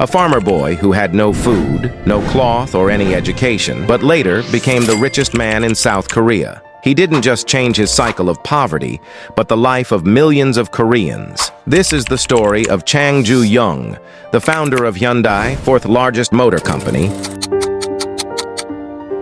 a farmer boy who had no food, no cloth, or any education, but later became the richest man in South Korea. He didn't just change his cycle of poverty, but the life of millions of Koreans. This is the story of Chang Ju Yung, the founder of Hyundai, fourth largest motor company.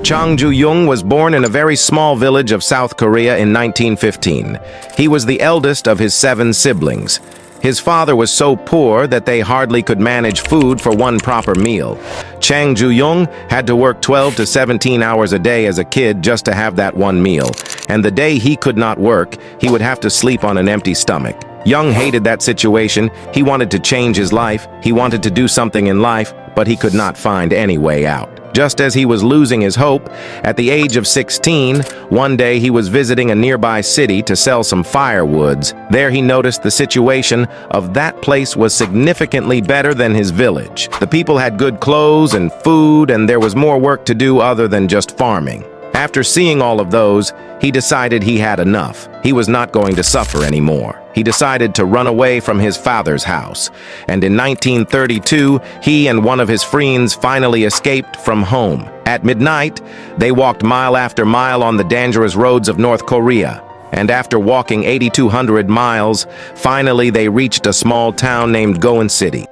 Chang Ju Yung was born in a very small village of South Korea in 1915. He was the eldest of his 7 siblings. His father was so poor that they hardly could manage food for one proper meal. Chang Ju Yung had to work 12 to 17 hours a day as a kid just to have that one meal. And the day he could not work, he would have to sleep on an empty stomach. Young hated that situation. He wanted to change his life. He wanted to do something in life, but he could not find any way out. Just as he was losing his hope, at the age of 16, one day he was visiting a nearby city to sell some firewoods. There he noticed the situation of that place was significantly better than his village. The people had good clothes and food, and there was more work to do other than just farming. After seeing all of those, he decided he had enough. He was not going to suffer anymore. He decided to run away from his father's house. And in 1932, he and one of his friends finally escaped from home. At midnight, they walked mile after mile on the dangerous roads of North Korea. And after walking 8,200 miles, finally they reached a small town named Goan City.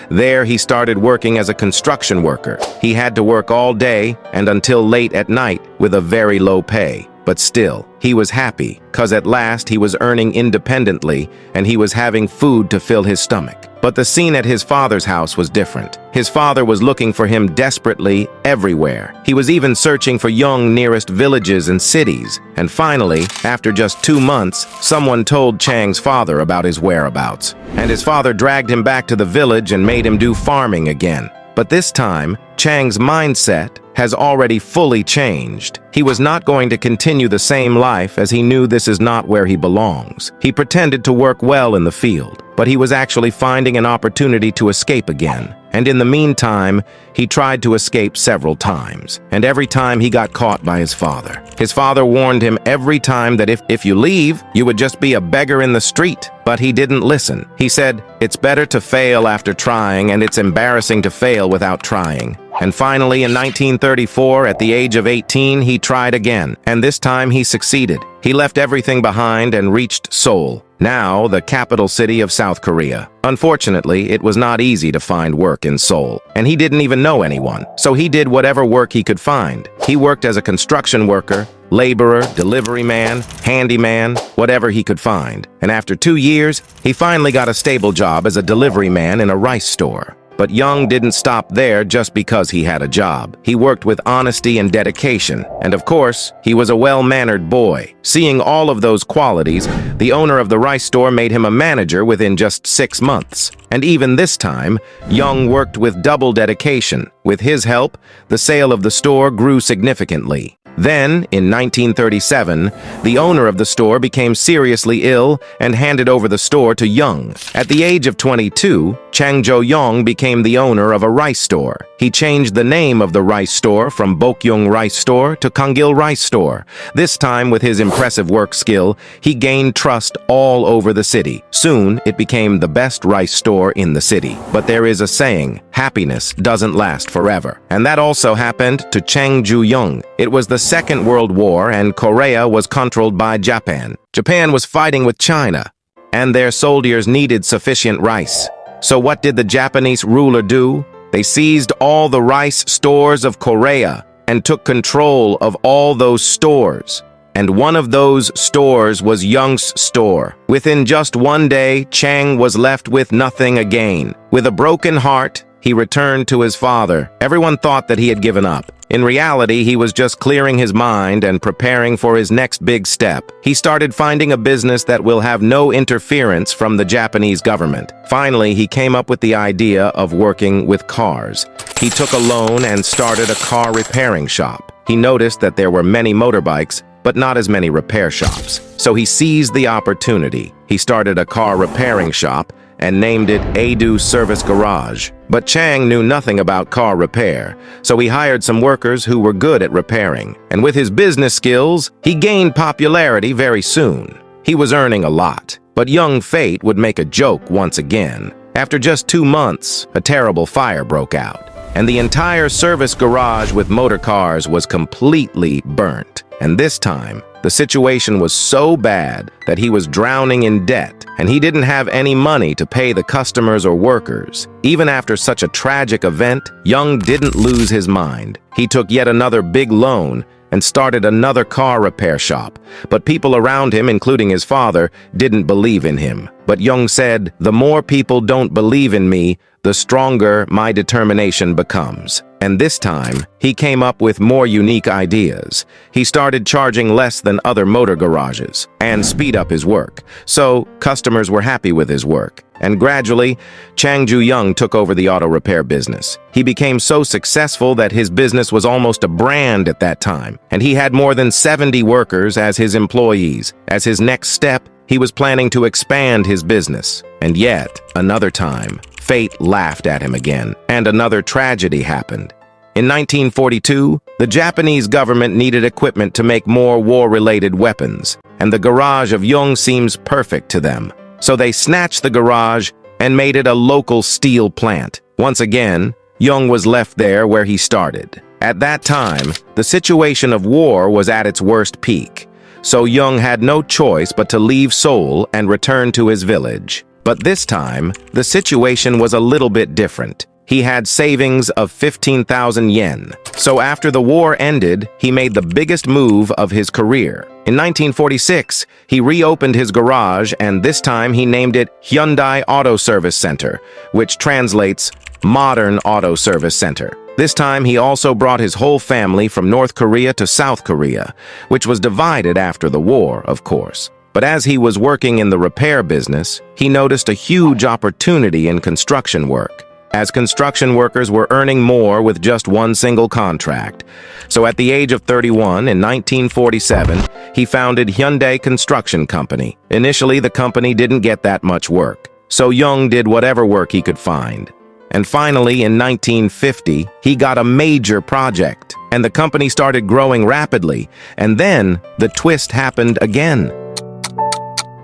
There he started working as a construction worker. He had to work all day and until late at night with a very low pay. But still, he was happy, cause at last he was earning independently and he was having food to fill his stomach. But the scene at his father's house was different. His father was looking for him desperately everywhere. He was even searching for Young nearest villages and cities. And finally, after just 2 months, someone told Chang's father about his whereabouts. And his father dragged him back to the village and made him do farming again. But this time, Chang's mindset has already fully changed. He was not going to continue the same life as he knew this is not where he belongs. He pretended to work well in the field, but he was actually finding an opportunity to escape again. And in the meantime, he tried to escape several times. And every time he got caught by his father. His father warned him every time that if you leave, you would just be a beggar in the street. But he didn't listen. He said, "It's better to fail after trying, and it's embarrassing to fail without trying." And finally, in 1934, at the age of 18, he tried again, and this time he succeeded. He left everything behind and reached Seoul, now the capital city of South Korea. Unfortunately, it was not easy to find work in Seoul, and he didn't even know anyone, so he did whatever work he could find. He worked as a construction worker, laborer, delivery man, handyman, whatever he could find. And after 2 years, he finally got a stable job as a delivery man in a rice store. But Young didn't stop there just because he had a job. He worked with honesty and dedication, and of course, he was a well-mannered boy. Seeing all of those qualities, the owner of the rice store made him a manager within just 6 months. And even this time, Young worked with double dedication. With his help, the sale of the store grew significantly. Then, in 1937, the owner of the store became seriously ill and handed over the store to Young. At the age of 22, Chang Ju Yung became the owner of a rice store. He changed the name of the rice store from Bokyung Rice Store to Kangil Rice Store. This time, with his impressive work skill, he gained trust all over the city. Soon, it became the best rice store in the city. But there is a saying, happiness doesn't last forever. And that also happened to Chang Ju Yung. It was the Second World War, and Korea was controlled by Japan. Japan was fighting with China, and their soldiers needed sufficient rice. So what did the Japanese ruler do? They seized all the rice stores of Korea and took control of all those stores. And one of those stores was Young's store. Within just 1 day, Chang was left with nothing again. With a broken heart, he returned to his father. Everyone thought that he had given up. In reality, he was just clearing his mind and preparing for his next big step. He started finding a business that will have no interference from the Japanese government. Finally, he came up with the idea of working with cars. He took a loan and started a car repairing shop. He noticed that there were many motorbikes, but not as many repair shops. So he seized the opportunity. He started a car repairing shop and named it Adu Service Garage. But Chang knew nothing about car repair, so he hired some workers who were good at repairing. And with his business skills, he gained popularity very soon. He was earning a lot, but young fate would make a joke once again. After just 2 months, a terrible fire broke out, and the entire service garage with motor cars was completely burnt. And this time, the situation was so bad that he was drowning in debt, and he didn't have any money to pay the customers or workers. Even after such a tragic event, Yung didn't lose his mind. He took yet another big loan and started another car repair shop. But people around him, including his father, didn't believe in him. But Yung said, "The more people don't believe in me, the stronger my determination becomes." And this time, he came up with more unique ideas. He started charging less than other motor garages and speed up his work. So, customers were happy with his work. And gradually, Chang Ju Yung took over the auto repair business. He became so successful that his business was almost a brand at that time, and he had more than 70 workers as his employees. As his next step, he was planning to expand his business. And yet, another time, fate laughed at him again, and another tragedy happened. In 1942, the Japanese government needed equipment to make more war-related weapons, and the garage of Yung seems perfect to them. So they snatched the garage and made it a local steel plant. Once again, Yung was left there where he started. At that time, the situation of war was at its worst peak, so Yung had no choice but to leave Seoul and return to his village. But this time, the situation was a little bit different. He had savings of 15,000 yen. So after the war ended, he made the biggest move of his career. In 1946, he reopened his garage, and this time he named it Hyundai Auto Service Center, which translates Modern Auto Service Center. This time he also brought his whole family from North Korea to South Korea, which was divided after the war, of course. But as he was working in the repair business, he noticed a huge opportunity in construction work, as construction workers were earning more with just one single contract. So at the age of 31 in 1947, he founded Hyundai Construction Company. Initially, the company didn't get that much work, so Yung did whatever work he could find. And finally, in 1950, he got a major project, and the company started growing rapidly. And then, the twist happened again.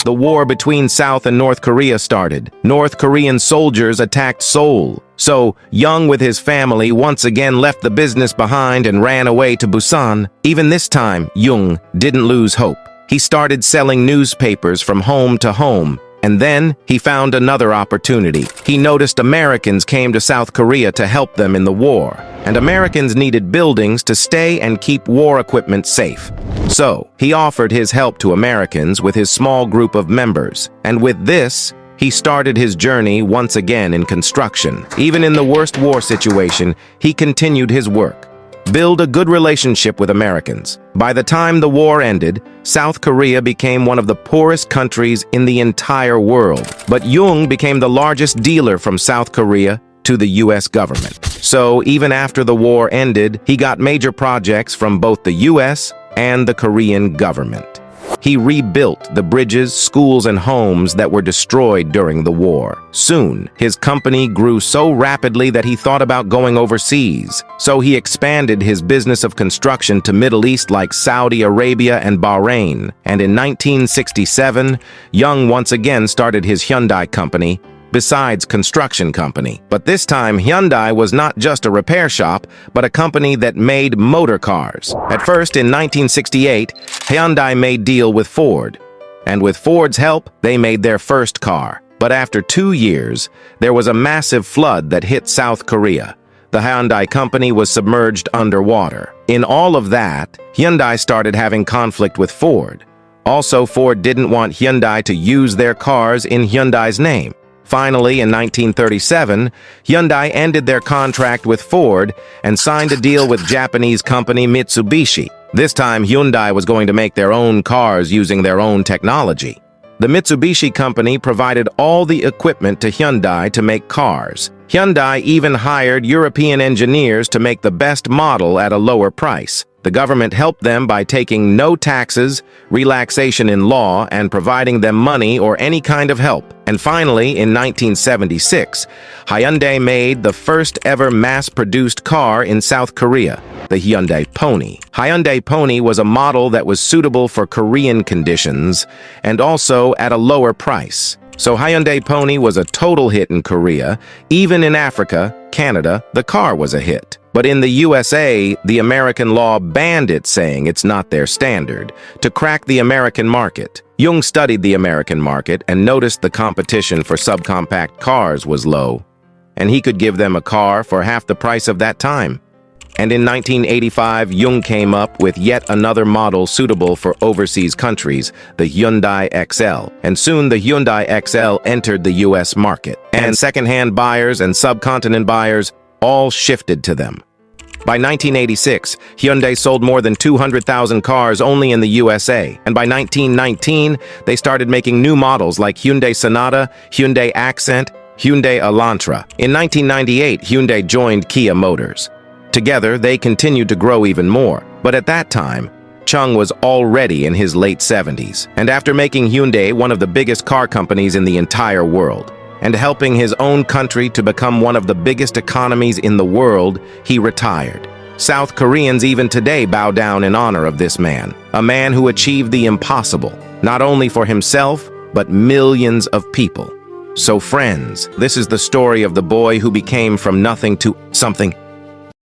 The war between South and North Korea started. North Korean soldiers attacked Seoul. So, Yung with his family once again left the business behind and ran away to Busan. Even this time, Yung didn't lose hope. He started selling newspapers from home to home. And then, he found another opportunity. He noticed Americans came to South Korea to help them in the war, and Americans needed buildings to stay and keep war equipment safe. So, he offered his help to Americans with his small group of members, and with this, he started his journey once again in construction. Even in the worst war situation, he continued his work. Build a good relationship with Americans. By the time the war ended, South Korea became one of the poorest countries in the entire world. But Yung became the largest dealer from South Korea to the US government. So even after the war ended, he got major projects from both the US and the Korean government. He rebuilt the bridges, schools, and homes that were destroyed during the war. Soon, his company grew so rapidly that he thought about going overseas. So he expanded his business of construction to Middle East like Saudi Arabia and Bahrain. And in 1967, Yung once again started his Hyundai company, besides construction company. But this time, Hyundai was not just a repair shop, but a company that made motor cars. At first, in 1968, Hyundai made deal with Ford. And with Ford's help, they made their first car. But after 2 years, there was a massive flood that hit South Korea. The Hyundai company was submerged underwater. In all of that, Hyundai started having conflict with Ford. Also, Ford didn't want Hyundai to use their cars in Hyundai's name. Finally, in 1937, Hyundai ended their contract with Ford and signed a deal with Japanese company Mitsubishi. This time, Hyundai was going to make their own cars using their own technology. The Mitsubishi company provided all the equipment to Hyundai to make cars. Hyundai even hired European engineers to make the best model at a lower price. The government helped them by taking no taxes, relaxation in law, and providing them money or any kind of help. And finally, in 1976, Hyundai made the first ever mass-produced car in South Korea, the Hyundai Pony. Hyundai Pony was a model that was suitable for Korean conditions and also at a lower price. So Hyundai Pony was a total hit in Korea. Even in Africa, Canada, the car was a hit. But in the USA, the American law banned it, saying it's not their standard. To crack the American market, Yung studied the American market and noticed the competition for subcompact cars was low, and he could give them a car for half the price of that time. And in 1985, Yung came up with yet another model suitable for overseas countries, the Hyundai XL. And soon the Hyundai XL entered the US market, and second-hand buyers and subcontinent buyers all shifted to them. By 1986, Hyundai sold more than 200,000 cars only in the USA, and by 1919, they started making new models like Hyundai Sonata, Hyundai Accent, Hyundai Elantra. In 1998, Hyundai joined Kia Motors. Together, they continued to grow even more, but at that time, Chung was already in his late 70s, and after making Hyundai one of the biggest car companies in the entire world, and helping his own country to become one of the biggest economies in the world, he retired. South Koreans even today bow down in honor of this man, a man who achieved the impossible, not only for himself, but millions of people. So friends, this is the story of the boy who became from nothing to something